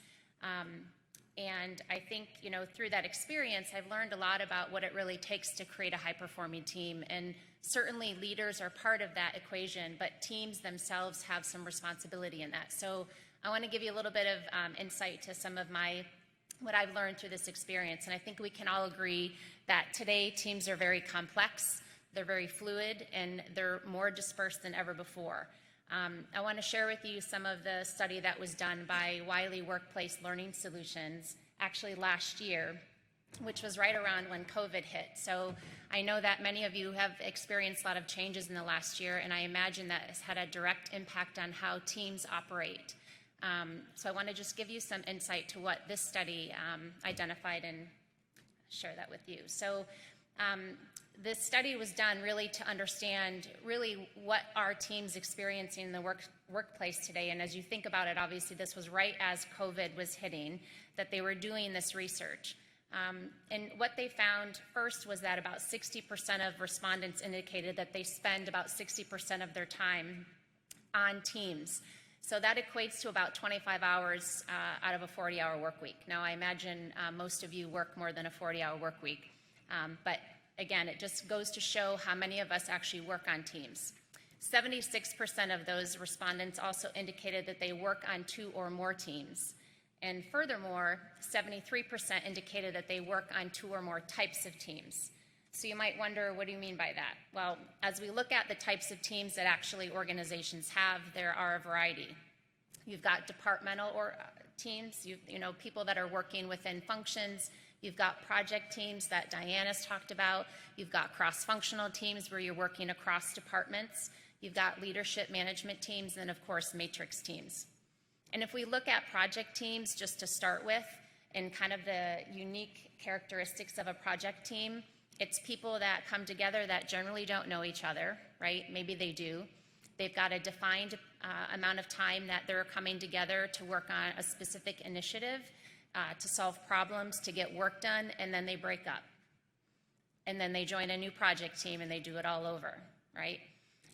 And I think, you know, through that experience, I've learned a lot about what it really takes to create a high-performing team. And certainly leaders are part of that equation, but teams themselves have some responsibility in that. So I want to give you a little bit of insight to some of my what I've learned through this experience. And I think we can all agree that today teams are very complex, they're very fluid, and they're more dispersed than ever before. I want to share with you some of the study that was done by Wiley Workplace Learning Solutions actually last year, which was right around when COVID hit. So I know that many of you have experienced a lot of changes in the last year, and I imagine that has had a direct impact on how teams operate. So I want to just give you some insight to what this study identified and share that with you. So this study was done really to understand really what our teams experiencing in the workplace today. And as you think about it, obviously this was right as COVID was hitting, that they were doing this research. And what they found first was that about 60% of respondents indicated that they spend about 60% of their time on teams. So that equates to about 25 hours out of a 40-hour work week. Now, I imagine most of you work more than a 40-hour work week. But again, it just goes to show how many of us actually work on teams. 76% of those respondents also indicated that they work on 2 or more teams. And furthermore, 73% indicated that they work on 2 or more types of teams. So you might wonder, what do you mean by that? Well, as we look at the types of teams that actually organizations have, there are a variety. You've got departmental teams, you know, people that are working within functions. You've got project teams that Diane has talked about. You've got cross-functional teams where you're working across departments. You've got leadership management teams, and of course, matrix teams. And if we look at project teams, just to start with, and kind of the unique characteristics of a project team, it's people that come together that generally don't know each other, right? Maybe they do. They've got a defined amount of time that they're coming together to work on a specific initiative, to solve problems, to get work done, and then they break up. And then they join a new project team and they do it all over, right?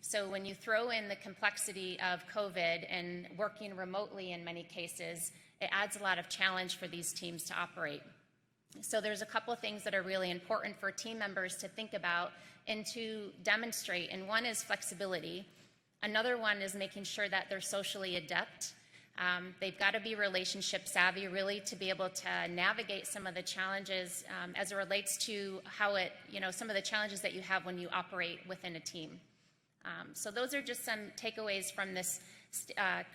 So when you throw in the complexity of COVID and working remotely in many cases, it adds a lot of challenge for these teams to operate. So there's a couple of things that are really important for team members to think about and to demonstrate, and one is flexibility. Another one is making sure that they're socially adept. They've got to be relationship savvy, really, to be able to navigate some of the challenges as it relates to how some of the challenges that you have when you operate within a team. So those are just some takeaways from this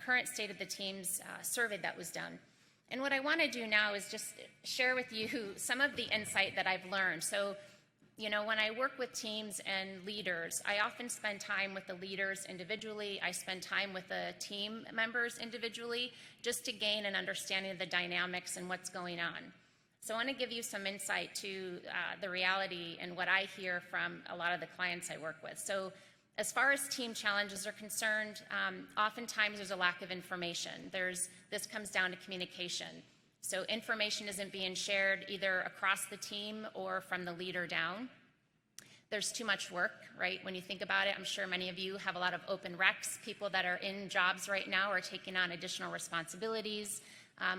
current State of the Teams survey that was done. And what I want to do now is just share with you some of the insight that I've learned. So, when I work with teams and leaders, I often spend time with the leaders individually. I spend time with the team members individually, just to gain an understanding of the dynamics and what's going on. So I want to give you some insight to the reality and what I hear from a lot of the clients I work with. So as far as team challenges are concerned, oftentimes there's a lack of information. This comes down to communication. So information isn't being shared either across the team or from the leader down. There's too much work, right? When you think about it, I'm sure many of you have a lot of open recs. People that are in jobs right now are taking on additional responsibilities.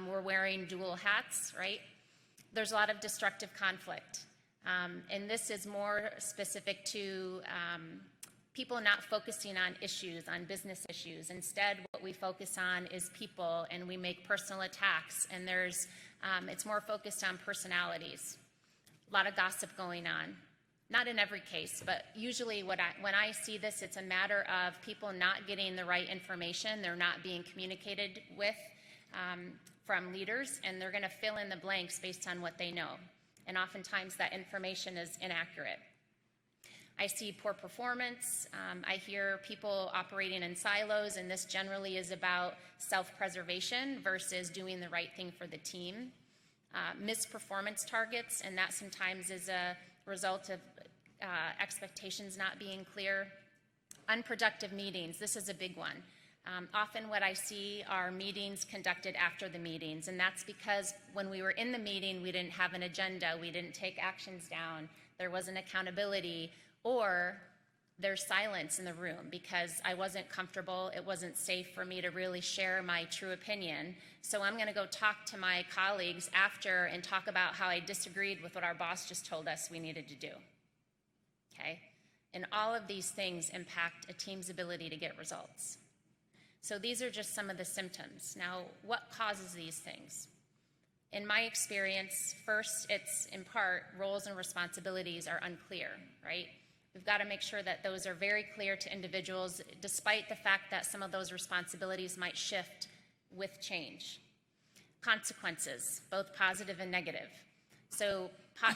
We're wearing dual hats, right? There's a lot of destructive conflict. And this is more specific to people not focusing on issues, on business issues. Instead, what we focus on is people, and we make personal attacks, and it's more focused on personalities. A lot of gossip going on. Not in every case, but usually when I see this, it's a matter of people not getting the right information. They're not being communicated with from leaders, and they're going to fill in the blanks based on what they know. And oftentimes that information is inaccurate. I see poor performance. I hear people operating in silos, and this generally is about self-preservation versus doing the right thing for the team. Missed performance targets, and that sometimes is a result of expectations not being clear. Unproductive meetings, this is a big one. Often what I see are meetings conducted after the meetings, and that's because when we were in the meeting, we didn't have an agenda, we didn't take actions down, there wasn't accountability, or there's silence in the room because I wasn't comfortable, it wasn't safe for me to really share my true opinion. So I'm gonna go talk to my colleagues after and talk about how I disagreed with what our boss just told us we needed to do, okay? And all of these things impact a team's ability to get results. So these are just some of the symptoms. Now, what causes these things? In my experience, first, it's in part, roles and responsibilities are unclear, right? We've got to make sure that those are very clear to individuals, despite the fact that some of those responsibilities might shift with change. Consequences, both positive and negative. So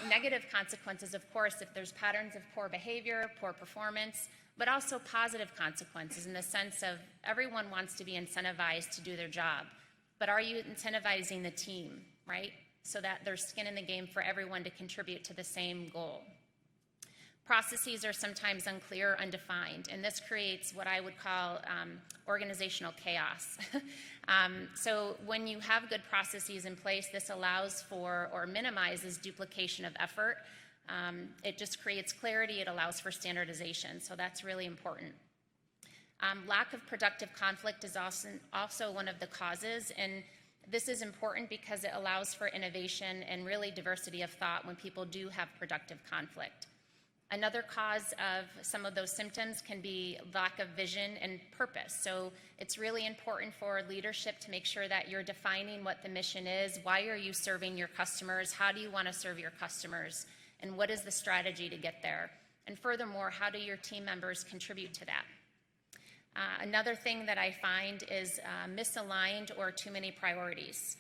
negative consequences, of course, if there's patterns of poor behavior, poor performance, but also positive consequences in the sense of everyone wants to be incentivized to do their job. But are you incentivizing the team, right? So that there's skin in the game for everyone to contribute to the same goal. Processes are sometimes unclear or undefined, and this creates what I would call organizational chaos. So when you have good processes in place, this allows for or minimizes duplication of effort. It just creates clarity. It allows for standardization, so that's really important. Lack of productive conflict is also one of the causes, and this is important because it allows for innovation and really diversity of thought when people do have productive conflict. Another cause of some of those symptoms can be lack of vision and purpose. So it's really important for leadership to make sure that you're defining what the mission is, why are you serving your customers, how do you want to serve your customers, and what is the strategy to get there? And furthermore, how do your team members contribute to that? Another thing that I find is misaligned or too many priorities.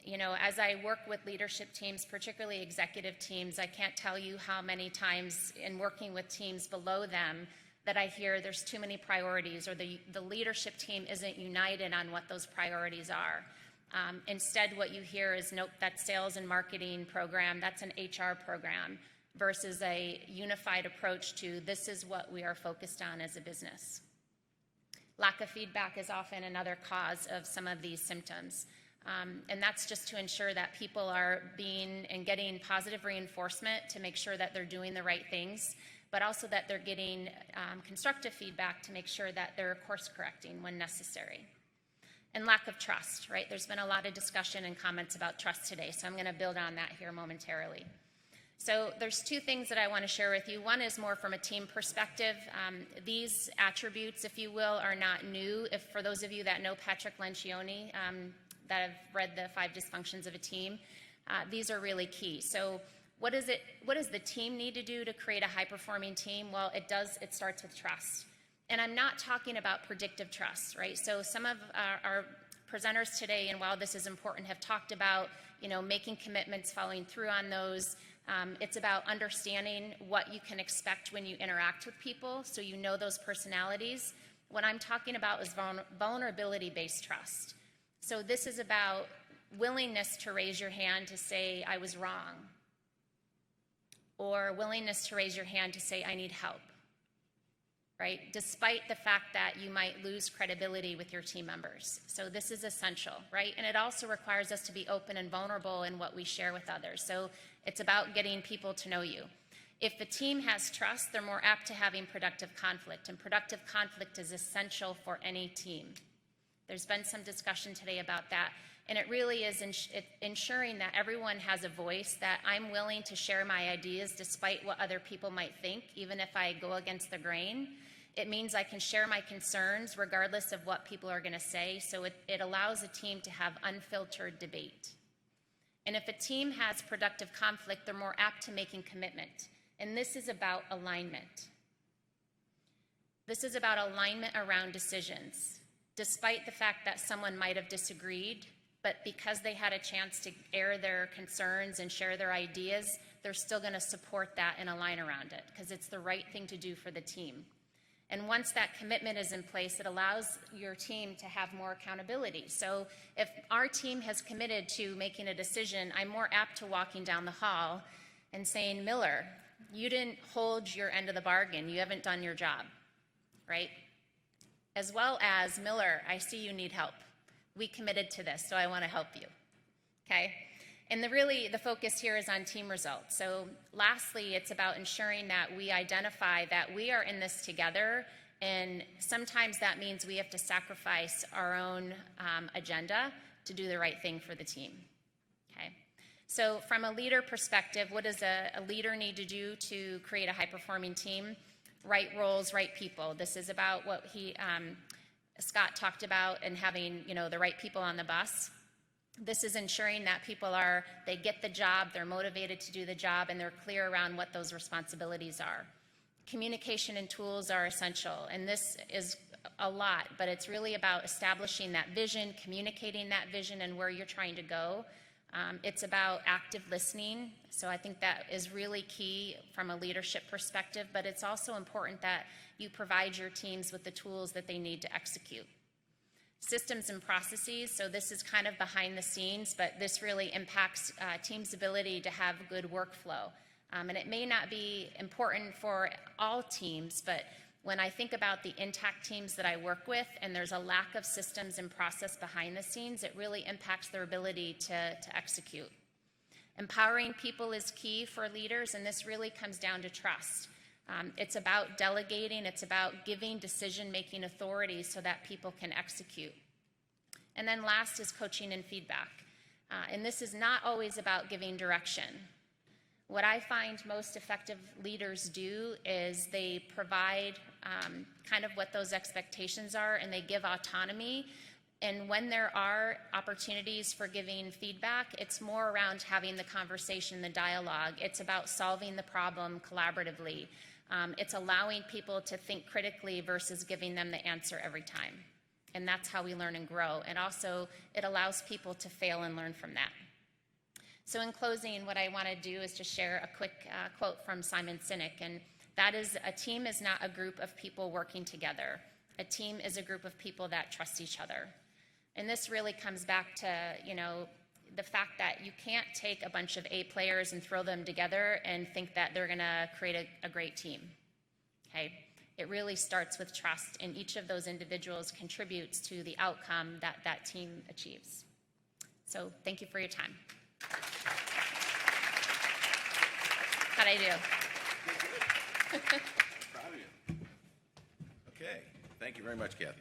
You know, as I work with leadership teams, particularly executive teams, I can't tell you how many times in working with teams below them that I hear there's too many priorities, or the leadership team isn't united on what those priorities are. Instead, what you hear is, nope, that's sales and marketing program, that's an HR program, versus a unified approach to this is what we are focused on as a business. Lack of feedback is often another cause of some of these symptoms. And that's just to ensure that people are being and getting positive reinforcement to make sure that they're doing the right things, but also that they're getting constructive feedback to make sure that they're course correcting when necessary. And lack of trust, right? There's been a lot of discussion and comments about trust today, so I'm going to build on that here momentarily. So there's two things that I want to share with you. One is more from a team perspective. These attributes, if you will, are not new. If for those of you that know Patrick Lencioni, that have read the 5 dysfunctions of a team, these are really key. So what does the team need to do to create a high-performing team? Well, it starts with trust. And I'm not talking about predictive trust, right? So some of our presenters today, and while this is important, have talked about, you know, making commitments, following through on those. It's about understanding what you can expect when you interact with people, so you know those personalities. What I'm talking about is vulnerability-based trust. So this is about willingness to raise your hand to say, I was wrong, or willingness to raise your hand to say, I need help, right? Despite the fact that you might lose credibility with your team members. So this is essential, right? And it also requires us to be open and vulnerable in what we share with others. So it's about getting people to know you. If the team has trust, they're more apt to having productive conflict, and productive conflict is essential for any team. There's been some discussion today about that, and it really is ensuring that everyone has a voice, that I'm willing to share my ideas despite what other people might think, even if I go against the grain. It means I can share my concerns regardless of what people are going to say, so it allows a team to have unfiltered debate. And if a team has productive conflict, they're more apt to making commitment, and this is about alignment. This is about alignment around decisions. Despite the fact that someone might have disagreed, but because they had a chance to air their concerns and share their ideas, they're still going to support that and align around it because it's the right thing to do for the team. And once that commitment is in place, it allows your team to have more accountability. So if our team has committed to making a decision, I'm more apt to walking down the hall and saying, Miller, you didn't hold your end of the bargain. You haven't done your job, right? As well as, Miller, I see you need help. We committed to this, so I want to help you, okay? And the focus here is on team results. So lastly, it's about ensuring that we identify that we are in this together, and sometimes that means we have to sacrifice our own agenda to do the right thing for the team, okay? So from a leader perspective, what does a leader need to do to create a high-performing team? Right roles, right people. This is about what Scott talked about, and having, you know, the right people on the bus. This is ensuring that they get the job, they're motivated to do the job, and they're clear around what those responsibilities are. Communication and tools are essential, and this is a lot, but it's really about establishing that vision, communicating that vision and where you're trying to go. It's about active listening, so I think that is really key from a leadership perspective, but it's also important that you provide your teams with the tools that they need to execute. Systems and processes, so this is kind of behind the scenes, but this really impacts teams' ability to have good workflow. And it may not be important for all teams, but when I think about the intact teams that I work with and there's a lack of systems and process behind the scenes, it really impacts their ability to execute. Empowering people is key for leaders, and this really comes down to trust. It's about delegating, it's about giving decision-making authority so that people can execute. And then last is coaching and feedback. And this is not always about giving direction. What I find most effective leaders do is they provide kind of what those expectations are, and they give autonomy. And when there are opportunities for giving feedback, it's more around having the conversation, the dialogue. It's about solving the problem collaboratively. It's allowing people to think critically versus giving them the answer every time. And that's how we learn and grow. And also, it allows people to fail and learn from that. So in closing, what I want to do is just share a quick quote from Simon Sinek, and that is, "A team is not a group of people working together. A team is a group of people that trust each other." And this really comes back to, the fact that you can't take a bunch of A players and throw them together and think that they're going to create a great team, okay? It really starts with trust, and each of those individuals contributes to the outcome that that team achieves. So thank you for your time. How'd I do? Proud of you. Okay, thank you very much, Kathy.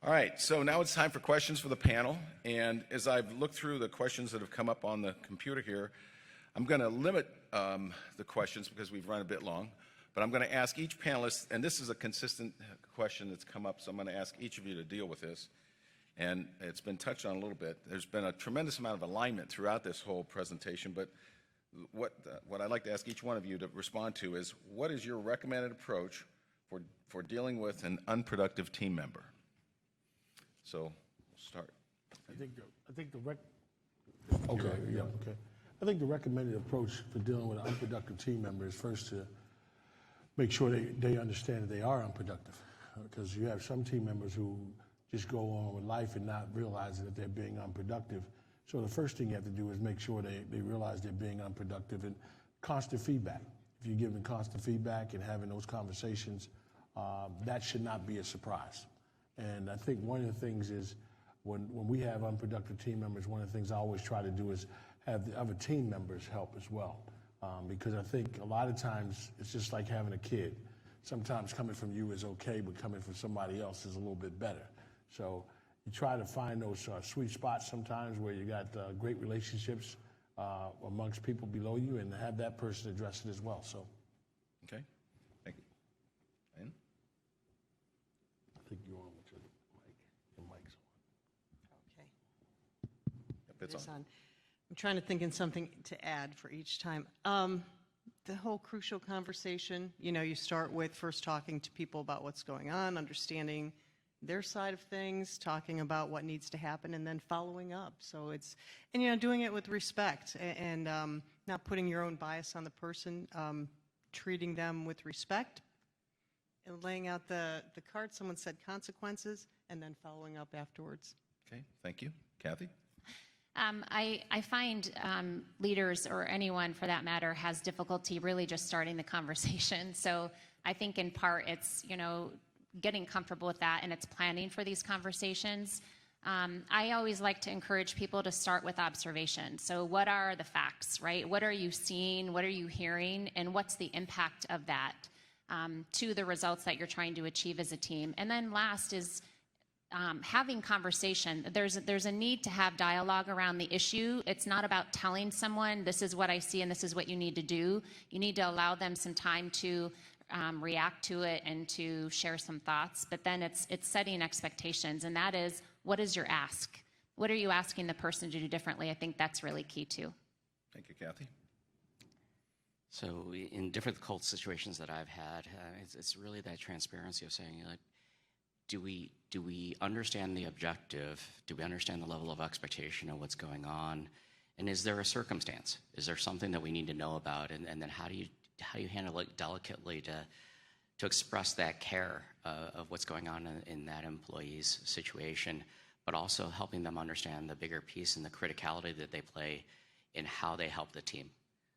All right, so now it's time for questions for the panel. And as I've looked through the questions that have come up on the computer here, I'm going to limit the questions because we've run a bit long. But I'm going to ask each panelist, and this is a consistent question that's come up, so I'm going to ask each of you to deal with this. And it's been touched on a little bit. There's been a tremendous amount of alignment throughout this whole presentation, but what I'd like to ask each one of you to respond to is, what is your recommended approach for dealing with an unproductive team member? So we'll start. I think the recommended approach for dealing with an unproductive team member is first to make sure they understand that they are unproductive, because you have some team members who just go on with life and not realizing that they're being unproductive. So the first thing you have to do is make sure they realize they're being unproductive, and constant feedback. If you're giving constant feedback and having those conversations, that should not be a surprise. And I think one of the things is when we have unproductive team members, one of the things I always try to do is have the other team members help as well. Because I think a lot of times it's just like having a kid. Sometimes coming from you is okay, but coming from somebody else is a little bit better. So you try to find those sweet spots sometimes where you got great relationships amongst people below you, and have that person address it as well. So, Okay, thank you. Diane? I think you're on with your mic. Your mic's on. Okay. Yep, it's It is on. on. I'm trying to think of something to add for each time. The whole crucial conversation, you start with first talking to people about what's going on, understanding their side of things, talking about what needs to happen, and then following up. So doing it with respect and not putting your own bias on the person, treating them with respect, and laying out the card. Someone said consequences, and then following up afterwards. Okay, thank you. Kathy? I find leaders, or anyone for that matter, has difficulty really just starting the conversation. So I think in part it's, getting comfortable with that, and it's planning for these conversations. I always like to encourage people to start with observation. So what are the facts, right? What are you seeing? What are you hearing? And what's the impact of that to the results that you're trying to achieve as a team? And then last is having conversation. There's a need to have dialogue around the issue. It's not about telling someone, this is what I see and this is what you need to do. You need to allow them some time to react to it and to share some thoughts. But then it's setting expectations, and that is, what is your ask? What are you asking the person to do differently? I think that's really key too. Thank you, Kathy. So in difficult situations that I've had, it's really that transparency of saying, like, do we understand the objective? Do we understand the level of expectation of what's going on? And is there a circumstance? Is there something that we need to know about? And then how do you handle it delicately to express that care of what's going on in that employee's situation, but also helping them understand the bigger piece and the criticality that they play in how they help the team.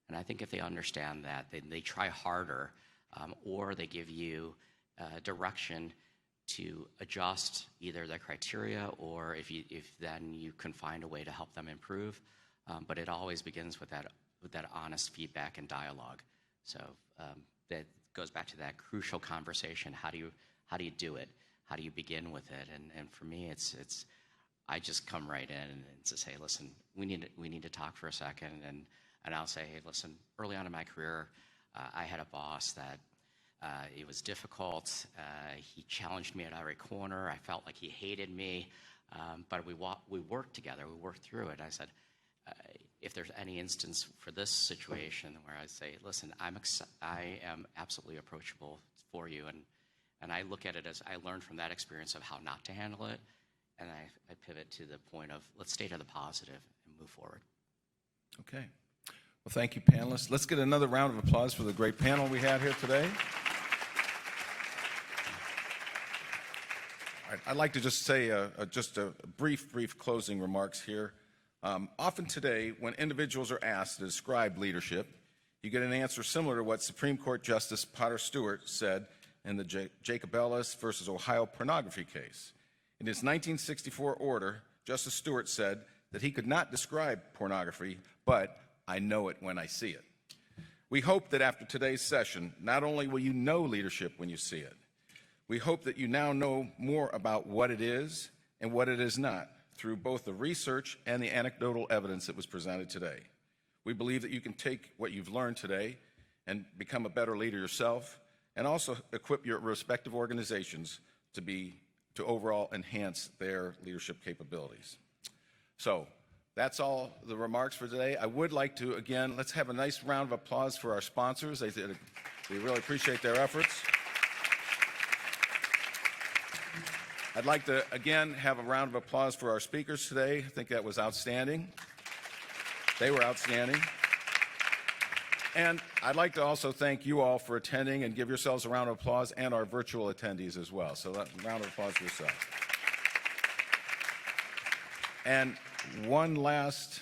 And I think if they understand that, they try harder, or they give you direction to adjust either the criteria, or if then you can find a way to help them improve. But it always begins with that honest feedback and dialogue. So that goes back to that crucial conversation. How do you do it? How do you begin with it? And for me, it's I just come right in and to say, listen, we need to talk for a second, and I'll say, hey, listen, early on in my career, I had a boss that it was difficult. He challenged me at every corner. I felt like he hated me, but we worked together. We worked through it. I said, if there's any instance for this situation where I say, listen, I am absolutely approachable for you, and I look at it as I learned from that experience of how not to handle it, and I pivot to the point of let's stay to the positive and move forward. Okay. Well, thank you, panelists. Let's get another round of applause for the great panel we had here today. All right, I'd like to just say just a brief closing remarks here. Often today, when individuals are asked to describe leadership, you get an answer similar to what Supreme Court Justice Potter Stewart said in the Jacob Ellis versus Ohio pornography case. In his 1964 order, Justice Stewart said that he could not describe pornography, but I know it when I see it. We hope that after today's session, not only will you know leadership when you see it, we hope that you now know more about what it is and what it is not through both the research and the anecdotal evidence that was presented today. We believe that you can take what you've learned today and become a better leader yourself, and also equip your respective organizations to overall enhance their leadership capabilities. So that's all the remarks for today. I would like to, again, let's have a nice round of applause for our sponsors. We really appreciate their efforts. I'd like to, again, have a round of applause for our speakers today. I think that was outstanding. They were outstanding. And I'd like to also thank you all for attending, and give yourselves a round of applause, and our virtual attendees as well. So a round of applause for yourself. And one last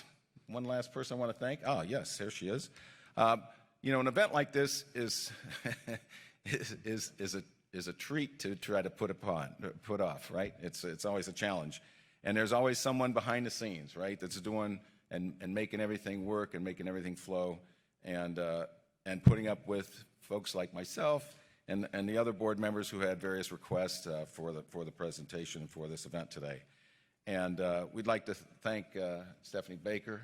person I want to thank. Oh, yes, there she is. You know, an event like this is is a treat to try to put off, right? It's always a challenge, and there's always someone behind the scenes, right, that's doing and making everything work and making everything flow, and putting up with folks like myself and the other board members who had various requests for the presentation and for this event today. And we'd like to thank Stephanie Baker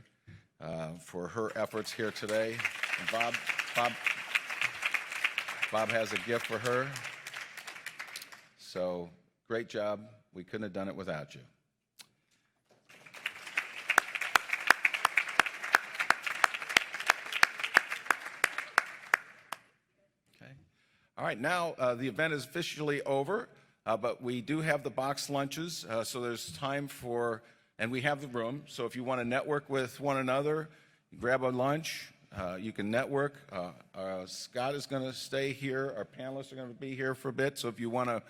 for her efforts here today. And Bob has a gift for her. So great job. We couldn't have done it without you. Okay. All right, now the event is officially over. But we do have the box lunches, so there's time for, and we have the room. So if you want to network with one another, grab a lunch. You can network. Scott is going to stay here. Our panelists are going to be here for a bit. So if you want to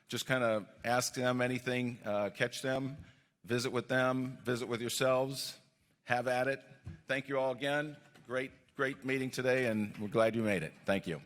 just kind of ask them anything, catch them, visit with them, visit with yourselves, have at it. Thank you all again. Great meeting today, and we're glad you made it. Thank you.